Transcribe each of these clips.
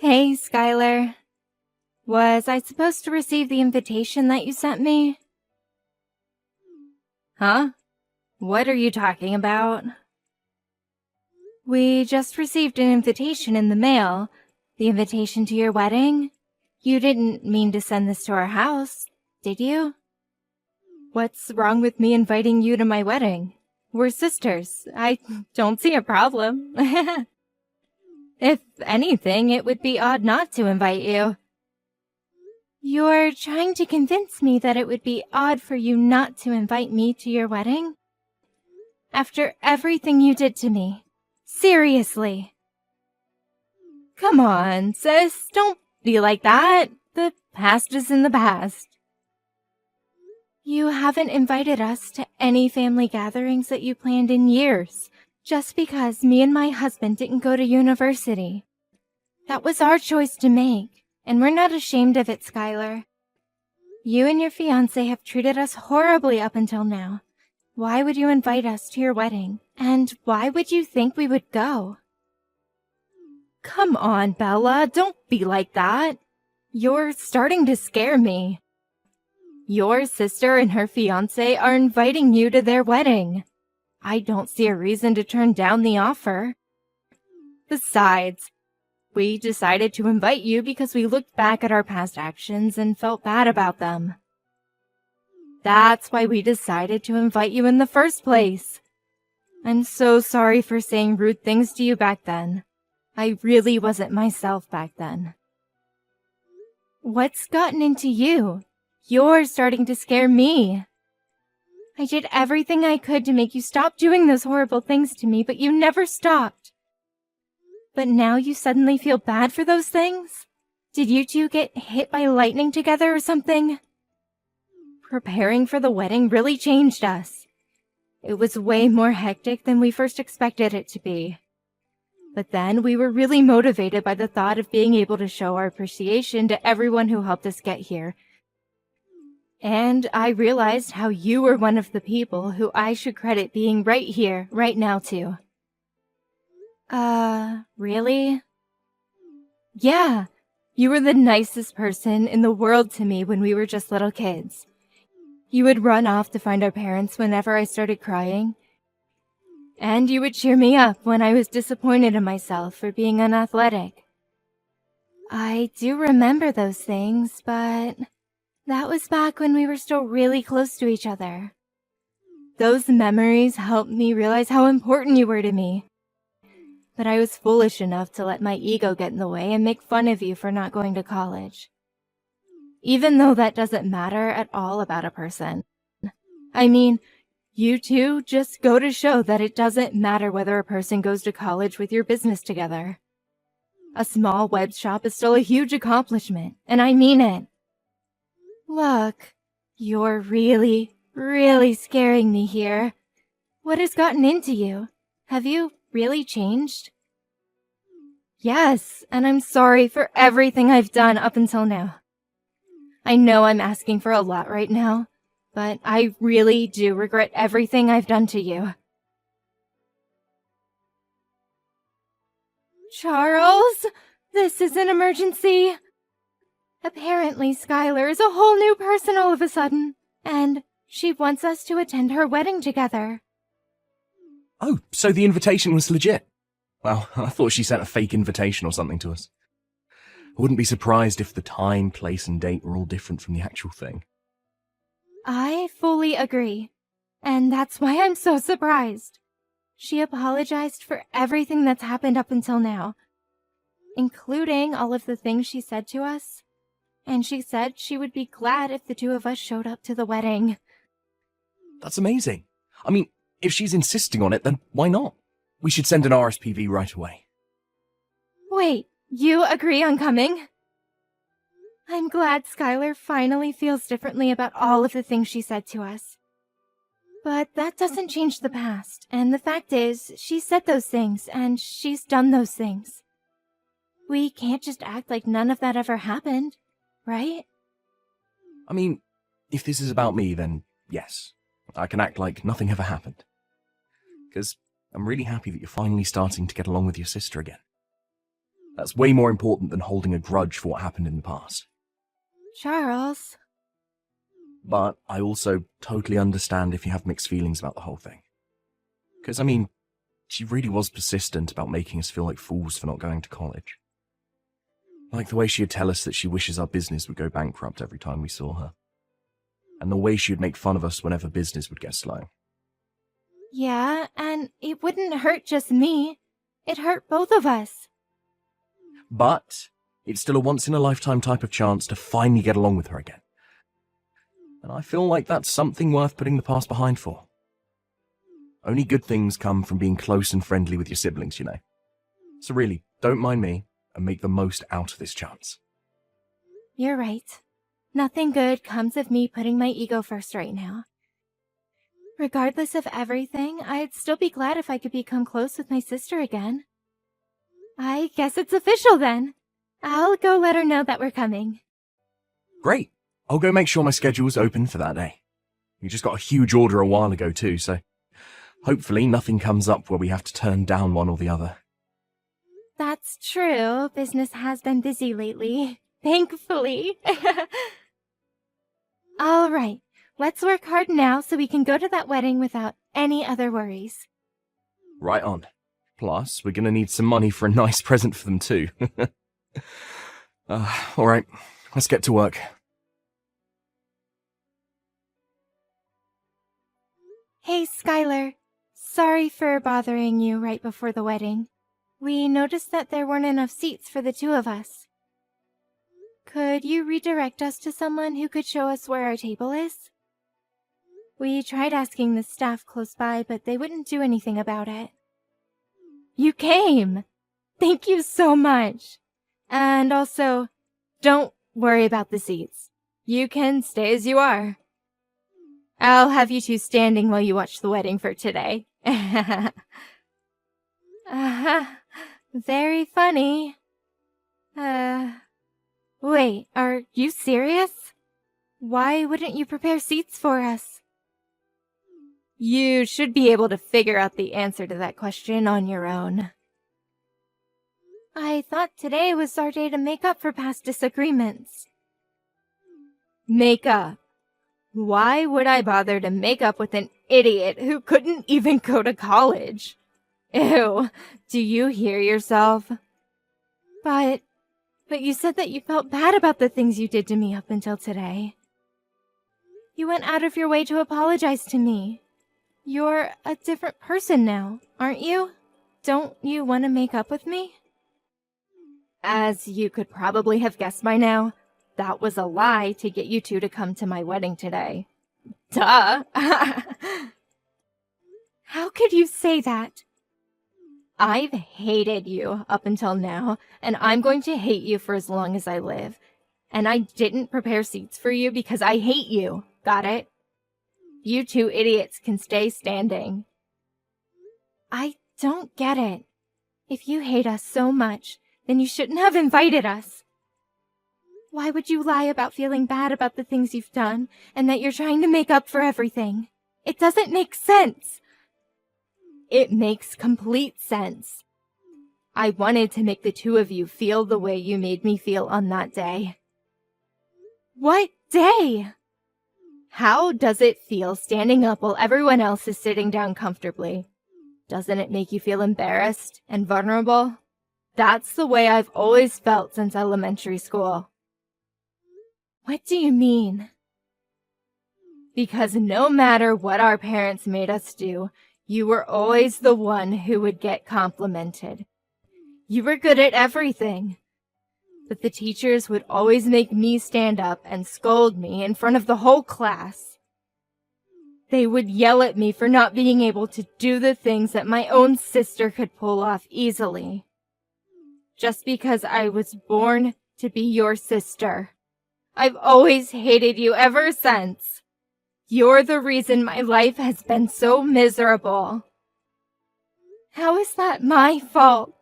Hey, Skylar. Was I supposed to receive the invitation that you sent me? Huh? What are you talking about? We just received an invitation in the mail. The invitation to your wedding? You didn't mean to send this to our house, did you? What's wrong with me inviting you to my wedding? We're sisters. I don't see a problem. If anything, it would be odd not to invite you. You're trying to convince me that it would be odd for you not to invite me to your wedding? After everything you did to me. Seriously. Come on, sis. Don't be like that. The past is in the past. You haven't invited us to any family gatherings that you planned in years, just because me and my husband didn't go to university. That was our choice to make, and we're not ashamed of it, Skylar. You and your fiancé have treated us horribly up until now. Why would you invite us to your wedding? And why would you think we would go? Come on, Bella, don't be like that. You're starting to scare me. Your sister and her fiancé are inviting you to their wedding. I don't see a reason to turn down the offer. Besides, we decided to invite you because we looked back at our past actions and felt bad about them. That's why we decided to invite you in the first place. I'm so sorry for saying rude things to you back then. I really wasn't myself back then. What's gotten into you? You're starting to scare me. I did everything I could to make you stop doing those horrible things to me, but you never stopped. But now you suddenly feel bad for those things? Did you two get hit by lightning together or something? Preparing for the wedding really changed us. It was way more hectic than we first expected it to be. But then we were really motivated by the thought of being able to show our appreciation to everyone who helped us get here. And I realized how you were one of the people who I should credit being right here, right now, too. Really? Yeah, you were the nicest person in the world to me when we were just little kids. You would run off to find our parents whenever I started crying. And you would cheer me up when I was disappointed in myself for being unathletic. I do remember those things, but that was back when we were still really close to each other. Those memories helped me realize how important you were to me. But I was foolish enough to let my ego get in the way and make fun of you for not going to college. Even though that doesn't matter at all about a person. I mean, you two just go to show that it doesn't matter whether a person goes to college with your business together. A small web shop is still a huge accomplishment, and I mean it. Look, you're really, really scaring me here. What has gotten into you? Have you really changed? Yes, and I'm sorry for everything I've done up until now. I know I'm asking for a lot right now, but I really do regret everything I've done to you. Charles, this is an emergency. Apparently, Skylar is a whole new person all of a sudden, and she wants us to attend her wedding together. Oh, so the invitation was legit. Well, I thought she sent a fake invitation or something to us. I wouldn't be surprised if the time, place, and date were all different from the actual thing. I fully agree, and that's why I'm so surprised. She apologized for everything that's happened up until now, including all of the things she said to us, and she said she would be glad if the two of us showed up to the wedding. That's amazing. I mean, if she's insisting on it, then why not? We should send an RSPV right away. Wait, you agree on coming? I'm glad Skylar finally feels differently about all of the things she said to us. But that doesn't change the past, and the fact is, she said those things, and she's done those things. We can't just act like none of that ever happened, right? I mean, if this is about me, then yes, I can act like nothing ever happened. Because I'm really happy that you're finally starting to get along with your sister again. That's way more important than holding a grudge for what happened in the past. Charles. But I also totally understand if you have mixed feelings about the whole thing. Because, I mean, she really was persistent about making us feel like fools for not going to college. Like the way she'd tell us that she wishes our business would go bankrupt every time we saw her. And the way she'd make fun of us whenever business would get slow. Yeah, and it wouldn't hurt just me. It hurt both of us. But it's still a once-in-a-lifetime type of chance to finally get along with her again. And I feel like that's something worth putting the past behind for. Only good things come from being close and friendly with your siblings, you know. So really, don't mind me and make the most out of this chance. You're right. Nothing good comes of me putting my ego first right now. Regardless of everything, I'd still be glad if I could become close with my sister again. I guess it's official then. I'll go let her know that we're coming. Great. I'll go make sure my schedule's open for that day. We just got a huge order a while ago too, so hopefully nothing comes up where we have to turn down one or the other. That's true. Business has been busy lately. Thankfully. All right. Let's work hard now so we can go to that wedding without any other worries. Right on. Plus, we're gonna need some money for a nice present for them too. Alright, let's get to work. Hey, Skylar. Sorry for bothering you right before the wedding. We noticed that there weren't enough seats for the two of us. Could you redirect us to someone who could show us where our table is? We tried asking the staff close by, but they wouldn't do anything about it. You came! Thank you so much! And also, don't worry about the seats. You can stay as you are. I'll have you two standing while you watch the wedding for today. Very funny. Wait, are you serious? Why wouldn't you prepare seats for us? You should be able to figure out the answer to that question on your own. I thought today was our day to make up for past disagreements. Make up? Why would I bother to make up with an idiot who couldn't even go to college? Ew, do you hear yourself? But you said that you felt bad about the things you did to me up until today. You went out of your way to apologize to me. You're a different person now, aren't you? Don't you want to make up with me? As you could probably have guessed by now, that was a lie to get you two to come to my wedding today. Duh! How could you say that? I've hated you up until now, and I'm going to hate you for as long as I live. And I didn't prepare seats for you because I hate you. Got it? You two idiots can stay standing. I don't get it. If you hate us so much, then you shouldn't have invited us. Why would you lie about feeling bad about the things you've done and that you're trying to make up for everything? It doesn't make sense. It makes complete sense. I wanted to make the two of you feel the way you made me feel on that day. What day? How does it feel standing up while everyone else is sitting down comfortably? Doesn't it make you feel embarrassed and vulnerable? That's the way I've always felt since elementary school. What do you mean? Because no matter what our parents made us do, you were always the one who would get complimented. You were good at everything. But the teachers would always make me stand up and scold me in front of the whole class. They would yell at me for not being able to do the things that my own sister could pull off easily. Just because I was born to be your sister. I've always hated you ever since. You're the reason my life has been so miserable. How is that my fault?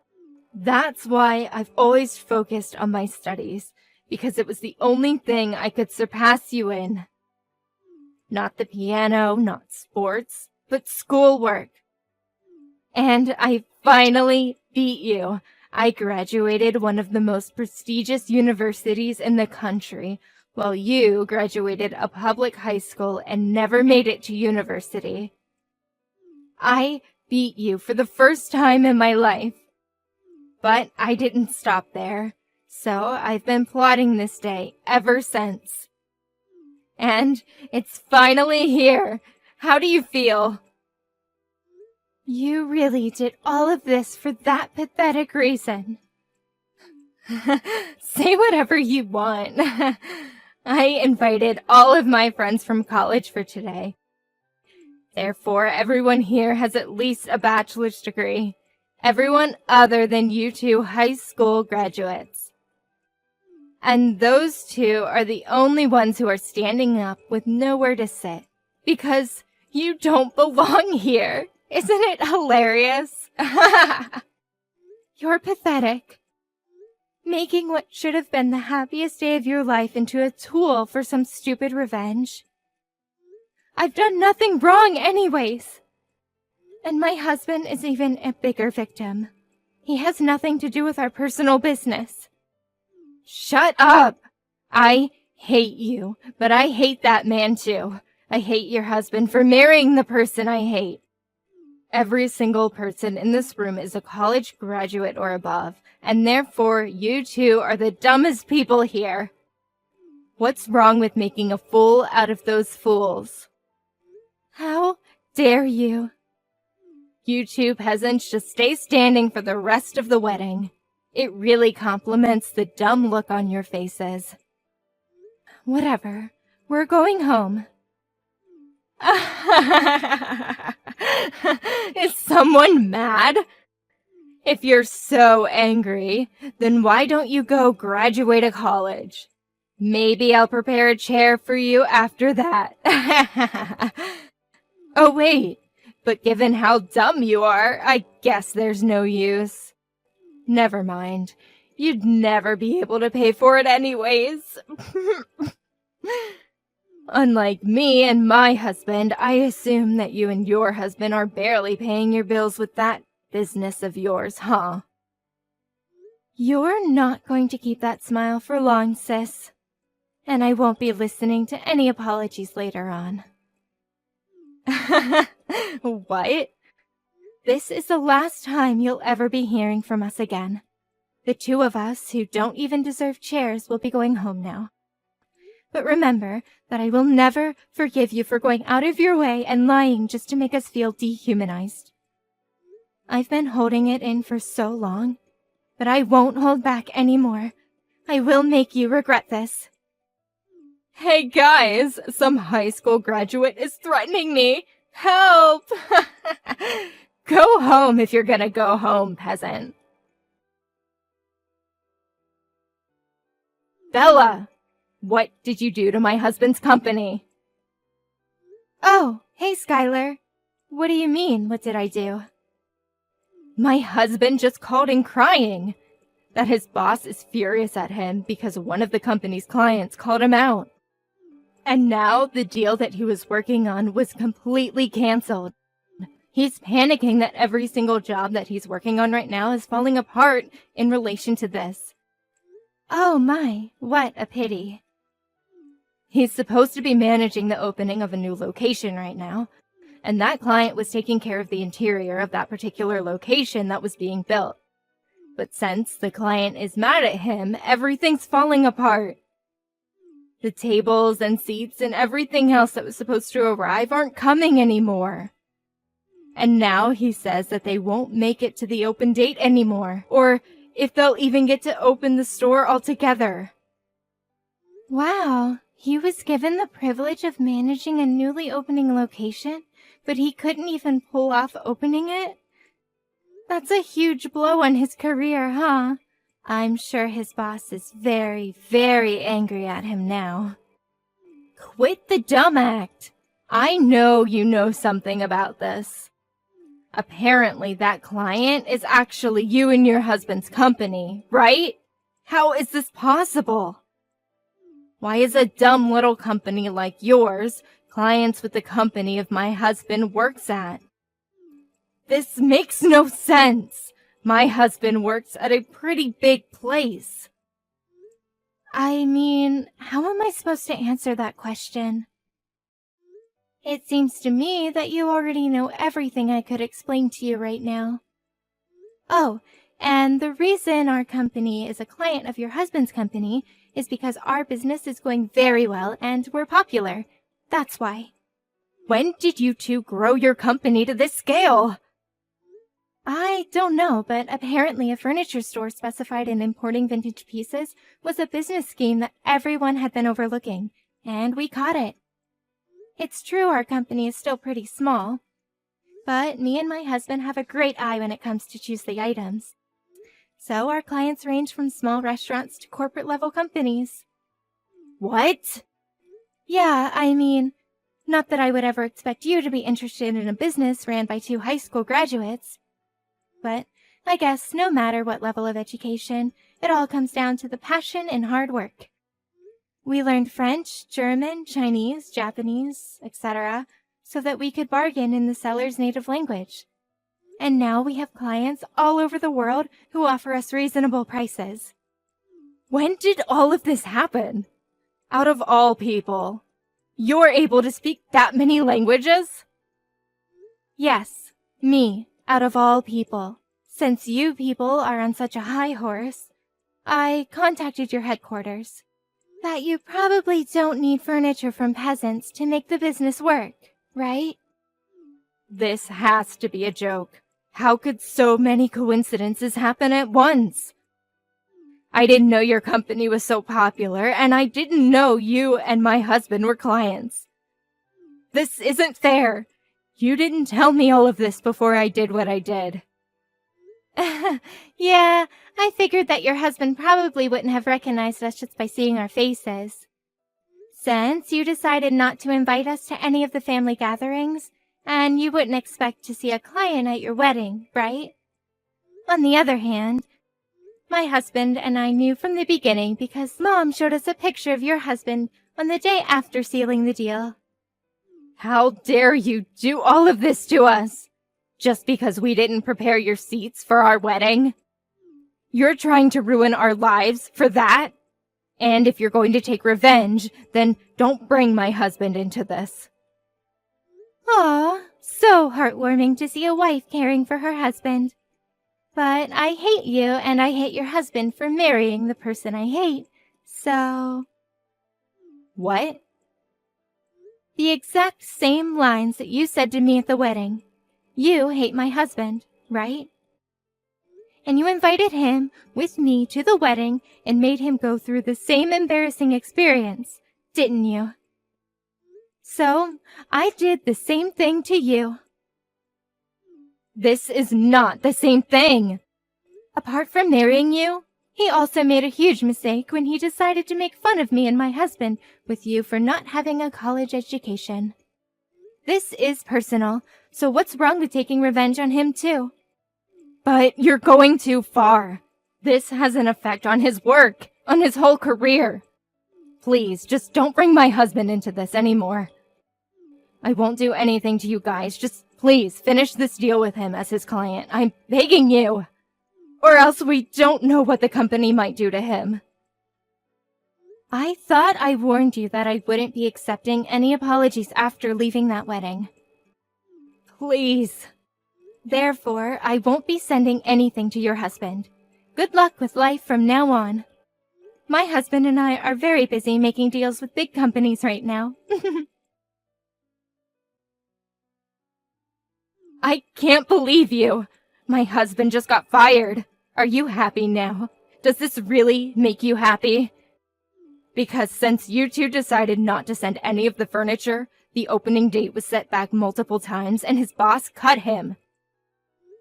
That's why I've always focused on my studies, because it was the only thing I could surpass you in. Not the piano, not sports, but schoolwork. And I finally beat you. I graduated one of the most prestigious universities in the country, while you graduated a public high school and never made it to university. I beat you for the first time in my life. But I didn't stop there, so I've been plotting this day ever since. And it's finally here. How do you feel? You really did all of this for that pathetic reason. Say whatever you want. I invited all of my friends from college for today. Therefore, everyone here has at least a bachelor's degree. Everyone other than you two high school graduates. And those two are the only ones who are standing up with nowhere to sit. Because you don't belong here. Isn't it hilarious? You're pathetic. Making what should have been the happiest day of your life into a tool for some stupid revenge. I've done nothing wrong anyways. And my husband is even a bigger victim. He has nothing to do with our personal business. Shut up! I hate you, but I hate that man too. I hate your husband for marrying the person I hate. Every single person in this room is a college graduate or above, and therefore you two are the dumbest people here. What's wrong with making a fool out of those fools? How dare you? You two peasants just stay standing for the rest of the wedding. It really compliments the dumb look on your faces. Whatever. We're going home. Is someone mad? If you're so angry, then why don't you go graduate a college? Maybe I'll prepare a chair for you after that. Oh, wait. But given how dumb you are, I guess there's no use. Never mind. You'd never be able to pay for it anyways. Unlike me and my husband, I assume that you and your husband are barely paying your bills with that business of yours, huh? You're not going to keep that smile for long, sis. And I won't be listening to any apologies later on. What? This is the last time you'll ever be hearing from us again. The two of us who don't even deserve chairs will be going home now. But remember that I will never forgive you for going out of your way and lying just to make us feel dehumanized. I've been holding it in for so long, but I won't hold back anymore. I will make you regret this. Hey guys, some high school graduate is threatening me. Help! Go home if you're gonna go home, peasant. Bella! What did you do to my husband's company? Oh, hey Skylar. What do you mean, what did I do? My husband just called in crying that his boss is furious at him because one of the company's clients called him out. And now the deal that he was working on was completely canceled. He's panicking that every single job that he's working on right now is falling apart in relation to this. Oh my, what a pity. He's supposed to be managing the opening of a new location right now, and that client was taking care of the interior of that particular location that was being built. But since the client is mad at him, everything's falling apart. The tables and seats and everything else that was supposed to arrive aren't coming anymore. And now he says that they won't make it to the open date anymore, or if they'll even get to open the store altogether. Wow, he was given the privilege of managing a newly opening location, but he couldn't even pull off opening it? That's a huge blow on his career, huh? I'm sure his boss is very, very angry at him now. Quit the dumb act. I know you know something about this. Apparently that client is actually you and your husband's company, right? How is this possible? Why is a dumb little company like yours clients with the company of my husband works at? This makes no sense. My husband works at a pretty big place. I mean, how am I supposed to answer that question? It seems to me that you already know everything I could explain to you right now. Oh, and the reason our company is a client of your husband's company is because our business is going very well and we're popular. That's why. When did you two grow your company to this scale? I don't know, but apparently a furniture store specified in importing vintage pieces was a business scheme that everyone had been overlooking, and we caught it. It's true our company is still pretty small, but me and my husband have a great eye when it comes to choose the items. So our clients range from small restaurants to corporate-level companies. What? Yeah, I mean, not that I would ever expect you to be interested in a business ran by 2 high school graduates. But I guess no matter what level of education, it all comes down to the passion and hard work. We learned French, German, Chinese, Japanese, etc., so that we could bargain in the seller's native language. And now we have clients all over the world who offer us reasonable prices. When did all of this happen? Out of all people, you're able to speak that many languages? Yes, me, out of all people. Since you people are on such a high horse, I contacted your headquarters. That you probably don't need furniture from peasants to make the business work, right? This has to be a joke. How could so many coincidences happen at once? I didn't know your company was so popular, and I didn't know you and my husband were clients. This isn't fair. You didn't tell me all of this before I did what I did. Yeah, I figured that your husband probably wouldn't have recognized us just by seeing our faces. Since you decided not to invite us to any of the family gatherings, and you wouldn't expect to see a client at your wedding, right? On the other hand, my husband and I knew from the beginning because Mom showed us a picture of your husband on the day after sealing the deal. How dare you do all of this to us? Just because we didn't prepare your seats for our wedding? You're trying to ruin our lives for that? And if you're going to take revenge, then don't bring my husband into this. Aw, so heartwarming to see a wife caring for her husband. But I hate you and I hate your husband for marrying the person I hate, so... What? The exact same lines that you said to me at the wedding. You hate my husband, right? And you invited him with me to the wedding and made him go through the same embarrassing experience, didn't you? So, I did the same thing to you. This is not the same thing. Apart from marrying you, he also made a huge mistake when he decided to make fun of me and my husband with you for not having a college education. This is personal, so what's wrong with taking revenge on him too? But you're going too far. This has an effect on his work, on his whole career. Please, just don't bring my husband into this anymore. I won't do anything to you guys. Just please finish this deal with him as his client. I'm begging you. Or else we don't know what the company might do to him. I thought I warned you that I wouldn't be accepting any apologies after leaving that wedding. Please. Therefore, I won't be sending anything to your husband. Good luck with life from now on. My husband and I are very busy making deals with big companies right now. I can't believe you. My husband just got fired. Are you happy now? Does this really make you happy? Because since you two decided not to send any of the furniture, the opening date was set back multiple times and his boss cut him.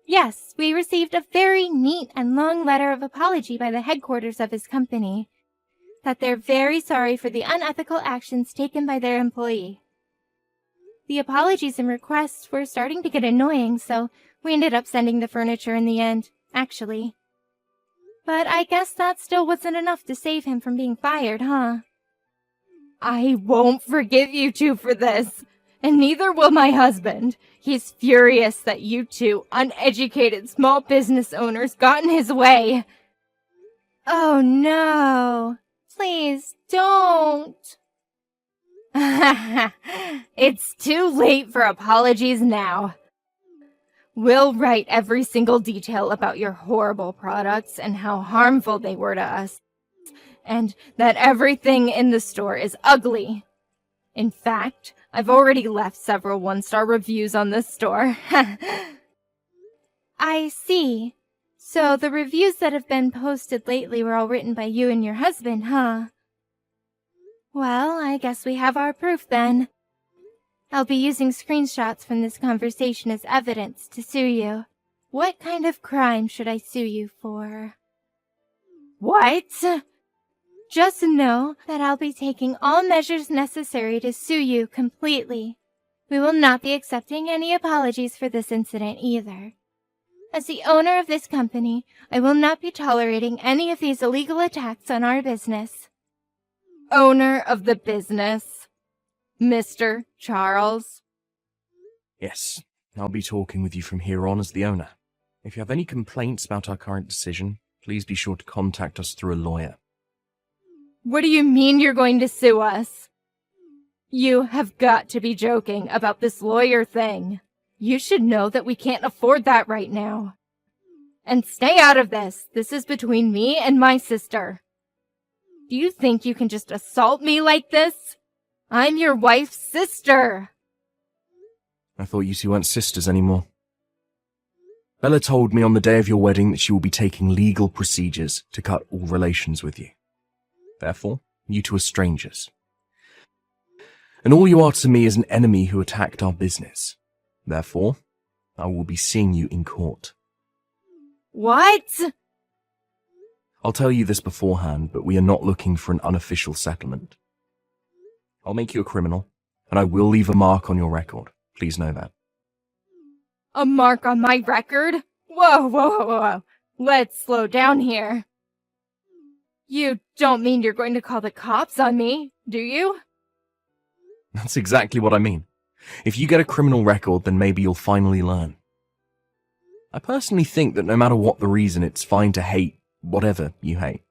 Yes, we received a very neat and long letter of apology by the headquarters of his company, that they're very sorry for the unethical actions taken by their employee. The apologies and requests were starting to get annoying, so we ended up sending the furniture in the end, actually. But I guess that still wasn't enough to save him from being fired, huh? I won't forgive you two for this. And neither will my husband. He's furious that you two uneducated small business owners got in his way. Oh no. Please don't. It's too late for apologies now. We'll write every single detail about your horrible products and how harmful they were to us, and that everything in the store is ugly. In fact, I've already left several one-star reviews on this store. I see. So the reviews that have been posted lately were all written by you and your husband, huh? Well, I guess we have our proof then. I'll be using screenshots from this conversation as evidence to sue you. What kind of crime should I sue you for? What? Just know that I'll be taking all measures necessary to sue you completely. We will not be accepting any apologies for this incident either. As the owner of this company, I will not be tolerating any of these illegal attacks on our business. Owner of the business? Mr. Charles? Yes, I'll be talking with you from here on as the owner. If you have any complaints about our current decision, please be sure to contact us through a lawyer. What do you mean you're going to sue us? You have got to be joking about this lawyer thing. You should know that we can't afford that right now. And stay out of this. This is between me and my sister. Do you think you can just assault me like this? I'm your wife's sister. I thought you two weren't sisters anymore. Bella told me on the day of your wedding that she will be taking legal procedures to cut all relations with you. Therefore, you two are strangers. And all you are to me is an enemy who attacked our business. Therefore, I will be seeing you in court. What? I'll tell you this beforehand, but we are not looking for an unofficial settlement. I'll make you a criminal, and I will leave a mark on your record. Please know that. A mark on my record? Whoa. Let's slow down here. You don't mean you're going to call the cops on me, do you? That's exactly what I mean. If you get a criminal record, then maybe you'll finally learn. I personally think that no matter what the reason, it's fine to hate whatever you hate.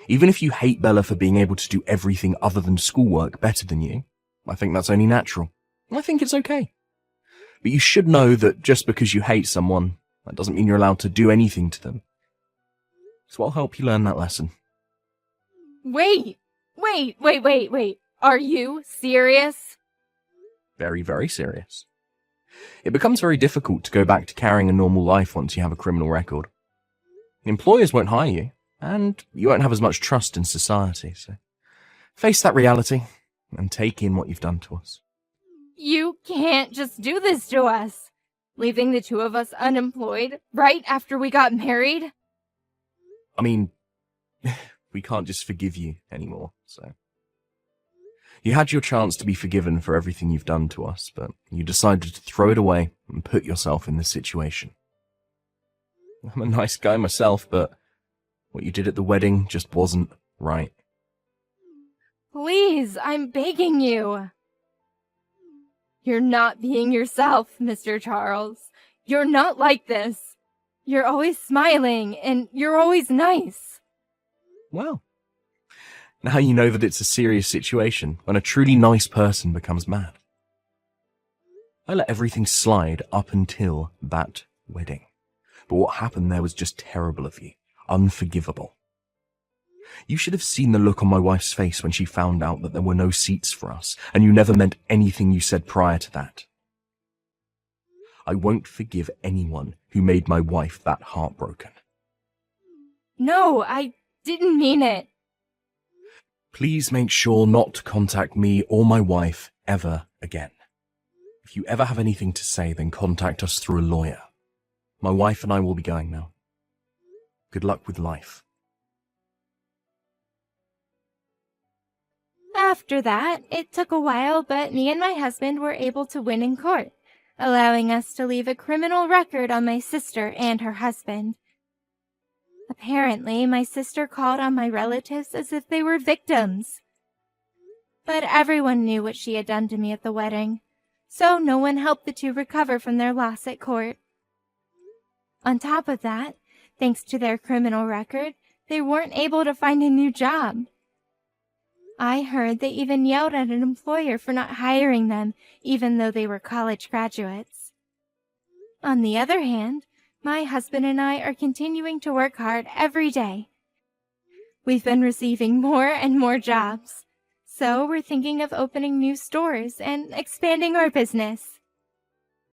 Even if you hate Bella for being able to do everything other than schoolwork better than you, I think that's only natural. I think it's okay. But you should know that just because you hate someone, that doesn't mean you're allowed to do anything to them. So I'll help you learn that lesson. Wait. Are you serious? Very, very serious. It becomes very difficult to go back to carrying a normal life once you have a criminal record. Employers won't hire you, and you won't have as much trust in society, so face that reality and take in what you've done to us. You can't just do this to us, leaving the two of us unemployed right after we got married. I mean, we can't just forgive you anymore, so. You had your chance to be forgiven for everything you've done to us, but you decided to throw it away and put yourself in this situation. I'm a nice guy myself, but what you did at the wedding just wasn't right. Please, I'm begging you. You're not being yourself, Mr. Charles. You're not like this. You're always smiling, and you're always nice. Well, now you know that it's a serious situation when a truly nice person becomes mad. I let everything slide up until that wedding. But what happened there was just terrible of you. Unforgivable. You should have seen the look on my wife's face when she found out that there were no seats for us, and you never meant anything you said prior to that. I won't forgive anyone who made my wife that heartbroken. No, I didn't mean it. Please make sure not to contact me or my wife ever again. If you ever have anything to say, then contact us through a lawyer. My wife and I will be going now. Good luck with life. After that, it took a while, but me and my husband were able to win in court, allowing us to leave a criminal record on my sister and her husband. Apparently, my sister called on my relatives as if they were victims. but everyone knew what she had done to me at the wedding, so no one helped the two recover from their loss at court. On top of that, thanks to their criminal record, they weren't able to find a new job. I heard they even yelled at an employer for not hiring them, even though they were college graduates. On the other hand, my husband and I are continuing to work hard every day. We've been receiving more and more jobs, so we're thinking of opening new stores and expanding our business.